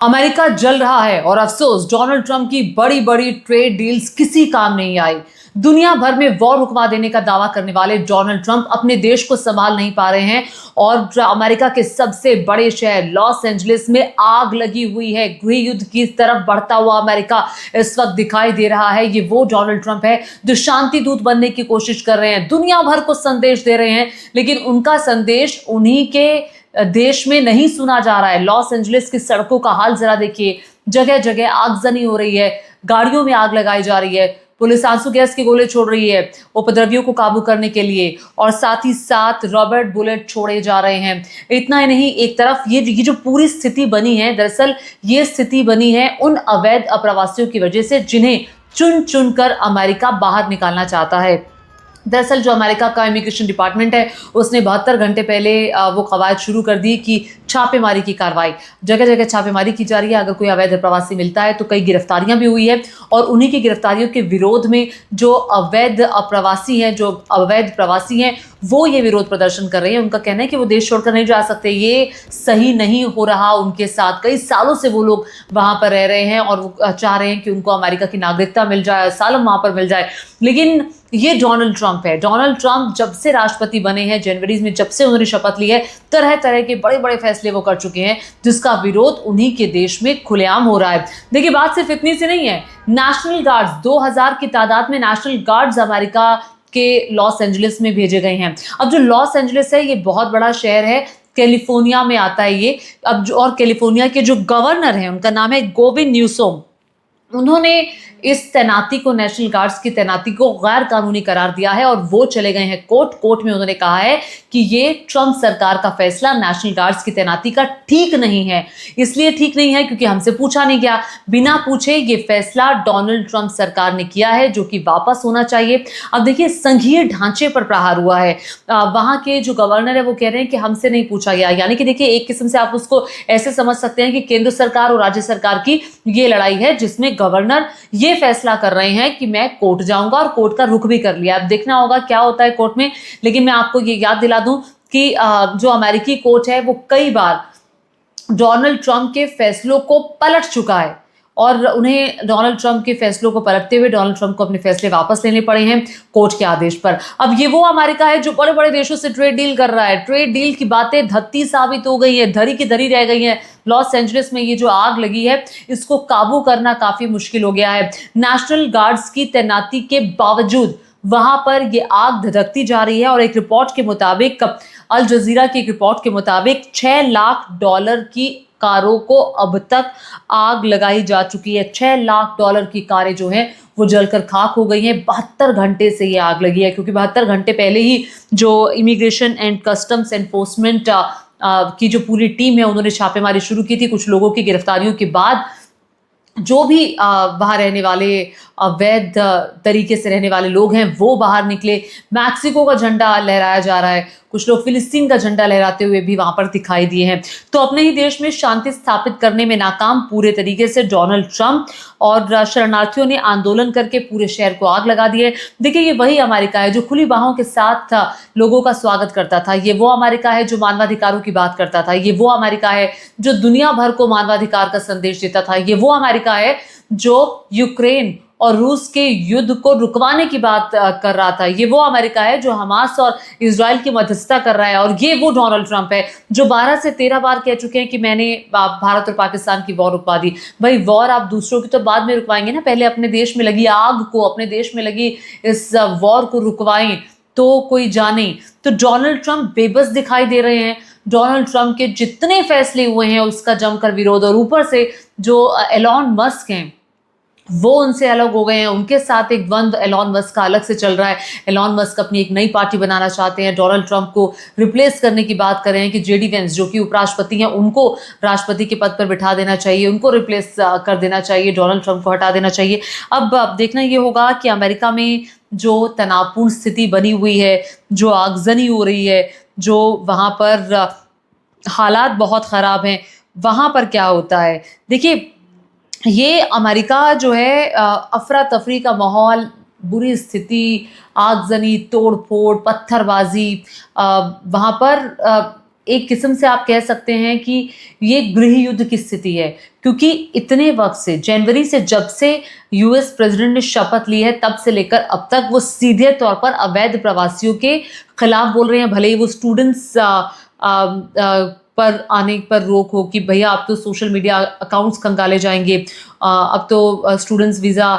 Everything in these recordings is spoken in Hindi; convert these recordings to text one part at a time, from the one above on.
अमेरिका जल रहा है और अफसोस डोनाल्ड ट्रंप की बड़ी बड़ी ट्रेड डील्स किसी काम नहीं आई। दुनिया भर में वॉर रुकवा देने का दावा करने वाले डोनाल्ड ट्रंप अपने देश को संभाल नहीं पा रहे हैं और अमेरिका के सबसे बड़े शहर लॉस एंजलिस में आग लगी हुई है। गृह युद्ध की तरफ बढ़ता हुआ अमेरिका इस वक्त दिखाई दे रहा है। ये वो डोनाल्ड ट्रंप है जो शांति दूत बनने की कोशिश कर रहे हैं, दुनिया भर को संदेश दे रहे हैं, लेकिन उनका संदेश उन्हीं के देश में नहीं सुना जा रहा है। लॉस एंजलिस की सड़कों का हाल जरा देखिए, जगह जगह आगजनी हो रही है, गाड़ियों में आग लगाई जा रही है, पुलिस आंसू गैस के गोले छोड़ रही है उपद्रवियों को काबू करने के लिए, और साथ ही साथ रॉबर्ट बुलेट छोड़े जा रहे हैं। इतना ही नहीं, एक तरफ ये जो पूरी स्थिति बनी है, दरअसल ये स्थिति बनी है उन अवैध अप्रवासियों की वजह से जिन्हें चुन चुन कर अमेरिका बाहर निकालना चाहता है। दरअसल जो अमेरिका का इमिग्रेशन डिपार्टमेंट है उसने 72 घंटे पहले वो कवायद शुरू कर दी कि छापेमारी की कार्रवाई, जगह जगह छापेमारी की जा रही है। अगर कोई अवैध प्रवासी मिलता है तो कई गिरफ्तारियां भी हुई है और उन्हीं की गिरफ्तारियों के विरोध में जो अवैध अप्रवासी हैं, जो अवैध प्रवासी हैं, वो ये विरोध प्रदर्शन कर रहे हैं। उनका कहना है कि वो देश छोड़कर नहीं जा सकते, ये सही नहीं हो रहा उनके साथ। कई सालों से वो लोग वहां पर रह रहे हैं और वो चाह रहे हैं कि उनको अमेरिका की नागरिकता मिल जाए, असालम वहां पर मिल जाए। लेकिन ये डोनाल्ड ट्रंप है। डोनाल्ड ट्रंप जब से राष्ट्रपति बने हैं, जनवरी में जब से उन्होंने शपथ ली है, तरह तरह के बड़े बड़े फैसले वो कर चुके हैं जिसका विरोध उन्हीं के देश में खुलेआम हो रहा है। देखिए, बात सिर्फ इतनी सी नहीं है। नेशनल गार्ड्स 2000 की तादाद में नेशनल गार्ड्स अमेरिका के लॉस एंजलिस में भेजे गए हैं। अब जो लॉस एंजलिस है ये बहुत बड़ा शहर है, कैलिफोर्निया में आता है ये। अब जो और कैलिफोर्निया के जो गवर्नर हैं उनका नाम है गोविन न्यूसोम, उन्होंने इस तैनाती को, नेशनल गार्ड्स की तैनाती को गैर कानूनी करार दिया है और वो चले गए हैं कोर्ट में उन्होंने कहा है कि ये ट्रंप सरकार का फैसला नेशनल गार्ड्स की तैनाती का ठीक नहीं है। इसलिए ठीक नहीं है क्योंकि हमसे पूछा नहीं गया, बिना पूछे ये फैसला डोनाल्ड ट्रंप सरकार ने किया है जो कि वापस होना चाहिए। अब देखिए, संघीय ढांचे पर प्रहार हुआ है। वहां के जो गवर्नर है वो कह रहे हैं कि हमसे नहीं पूछा गया, यानी कि देखिए, एक किस्म से आप उसको ऐसे समझ सकते हैं कि केंद्र सरकार और राज्य सरकार की ये लड़ाई है जिसमें गवर्नर ये फैसला कर रहे हैं कि मैं कोर्ट जाऊंगा, और कोर्ट का रुख भी कर लिया। अब देखना होगा क्या होता है कोर्ट में। लेकिन मैं आपको ये याद दिला दूं कि जो अमेरिकी कोर्ट है वो कई बार डोनाल्ड ट्रंप के फैसलों को पलट चुका है और उन्हें डोनाल्ड ट्रंप के फैसलों को पलटते हुए डोनाल्ड ट्रंप को अपने फैसले वापस लेने पड़े हैं कोर्ट के आदेश पर। अब ये वो अमेरिका है जो बड़े बड़े देशों से ट्रेड डील कर रहा है। ट्रेड डील की बातें धत्ती साबित हो गई है, धरी की धरी रह गई है। लॉस एंजलिस में ये जो आग लगी है इसको काबू करना काफी मुश्किल हो गया है। नेशनल गार्ड्स की तैनाती के बावजूद वहां पर ये आग धधकती जा रही है और एक रिपोर्ट के मुताबिक, अल जजीरा की एक रिपोर्ट के मुताबिक, $6 लाख की कारों को अब तक आग लगाई जा चुकी है। $6 लाख की कारें जो हैं वो जलकर खाक हो गई हैं। 72 घंटे से ये आग लगी है, क्योंकि 72 घंटे पहले ही जो इमिग्रेशन एंड कस्टम्स एनफोर्समेंट की जो पूरी टीम है उन्होंने छापेमारी शुरू की थी। कुछ लोगों की गिरफ्तारियों के बाद जो भी वहां रहने वाले अवैध तरीके से रहने वाले लोग हैं वो बाहर निकले। मैक्सिको का झंडा लहराया जा रहा है, कुछ लोग फिलिस्तीन का झंडा लहराते हुए भी वहां पर दिखाई दिए हैं। तो अपने ही देश में शांति स्थापित करने में नाकाम पूरे तरीके से डोनाल्ड ट्रंप और शरणार्थियों ने आंदोलन करके पूरे शहर को आग लगा दी है। देखिए, ये वही अमेरिका है जो खुली बाहों के साथ लोगों का स्वागत करता था। ये वो अमेरिका है जो मानवाधिकारों की बात करता था। ये वो अमेरिका है जो दुनिया भर को मानवाधिकार का संदेश देता था। ये वो अमेरिका है जो यूक्रेन और रूस के युद्ध को रुकवाने की बात कर रहा था। ये वो अमेरिका है जो हमास और इजराइल की मध्यस्थता कर रहा है। और ये वो डोनाल्ड ट्रंप है जो 12 से 13 बार कह चुके हैं कि मैंने भारत और पाकिस्तान की वॉर रुकवा दी। भाई, वॉर आप दूसरों की तो बाद में रुकवाएंगे ना, पहले अपने देश में लगी आग को, अपने देश में लगी इस वॉर को रुकवाएं तो कोई जाने। तो डोनाल्ड ट्रंप बेबस दिखाई दे रहे हैं। डोनाल्ड ट्रंप के जितने फैसले हुए हैं उसका जमकर विरोध, और ऊपर से जो एलॉन मस्क हैं वो उनसे अलग हो गए हैं। उनके साथ एक द्वंद्व एलॉन मस्क का अलग से चल रहा है। एलॉन मस्क अपनी एक नई पार्टी बनाना चाहते हैं, डोनाल्ड ट्रंप को रिप्लेस करने की बात कर रहे हैं कि जेडी वेंस जो कि उपराष्ट्रपति हैं उनको राष्ट्रपति के पद पर बिठा देना चाहिए, उनको रिप्लेस कर देना चाहिए, डोनाल्ड ट्रंप को हटा देना चाहिए। अब देखना ये होगा कि अमेरिका में जो तनावपूर्ण स्थिति बनी हुई है, जो आगजनी हो रही है, जो वहाँ पर हालात बहुत ख़राब हैं, वहाँ पर क्या होता है। देखिए, ये अमेरिका जो है अफरा तफरी का माहौल, बुरी स्थिति, आगजनी, तोड़ फोड़, पत्थरबाजी, वहाँ पर एक किस्म से आप कह सकते हैं कि ये गृह युद्ध की स्थिति है, क्योंकि इतने वक्त से, जनवरी से, जब से यूएस प्रेसिडेंट ने शपथ ली है तब से लेकर अब तक वो सीधे तौर पर अवैध प्रवासियों के खिलाफ बोल रहे हैं। भले ही वो स्टूडेंट्स पर आने पर रोक हो कि भैया अब तो सोशल मीडिया अकाउंट्स खंगाले जाएंगे, अब तो स्टूडेंट्स वीज़ा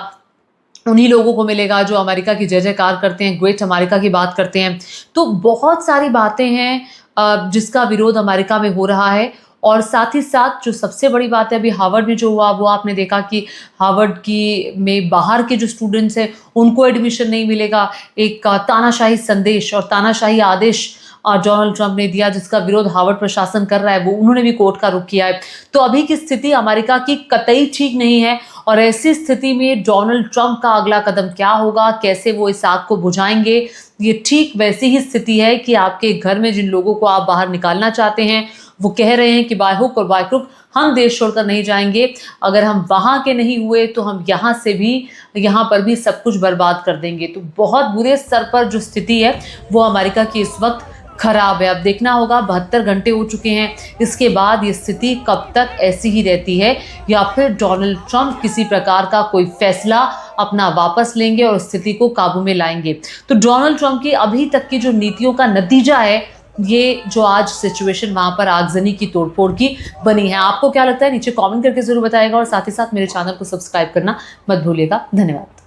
उन्हीं लोगों को मिलेगा जो अमेरिका की जय जयकार करते हैं, ग्रेट अमेरिका की बात करते हैं। तो बहुत सारी बातें हैं जिसका विरोध अमेरिका में हो रहा है। और साथ ही साथ जो सबसे बड़ी बात है, अभी हार्वर्ड में जो हुआ वो आपने देखा कि हार्वर्ड की में बाहर के जो स्टूडेंट्स हैं उनको एडमिशन नहीं मिलेगा। एक तानाशाही संदेश और तानाशाही आदेश डोनाल्ड ट्रंप ने दिया, जिसका विरोध हार्वर्ड प्रशासन कर रहा है, वो उन्होंने भी कोर्ट का रुख किया है। तो अभी की स्थिति अमेरिका की कतई ठीक नहीं है, और ऐसी स्थिति में डोनाल्ड ट्रंप का अगला कदम क्या होगा, कैसे वो इस आग को बुझाएंगे, ये ठीक वैसी ही स्थिति है कि आपके घर में जिन लोगों को आप बाहर निकालना चाहते हैं वो कह रहे हैं कि बाय हुक और बाय क्रुक हम देश छोड़कर नहीं जाएंगे, अगर हम वहां के नहीं हुए तो हम यहाँ से भी, यहाँ पर भी सब कुछ बर्बाद कर देंगे। तो बहुत बुरे स्तर पर जो स्थिति है वो अमेरिका की इस वक्त खराब है। अब देखना होगा, 72 घंटे हो चुके हैं, इसके बाद ये स्थिति कब तक ऐसी ही रहती है, या फिर डोनाल्ड ट्रंप किसी प्रकार का कोई फैसला अपना वापस लेंगे और स्थिति को काबू में लाएंगे। तो डोनाल्ड ट्रंप की अभी तक की जो नीतियों का नतीजा है, ये जो आज सिचुएशन वहां पर आगजनी की तोड़फोड़ की बनी है। आपको क्या लगता है, नीचे कमेंट करके जरूर बताएगा, और साथ ही साथ मेरे चैनल को सब्सक्राइब करना मत भूलिएगा। धन्यवाद।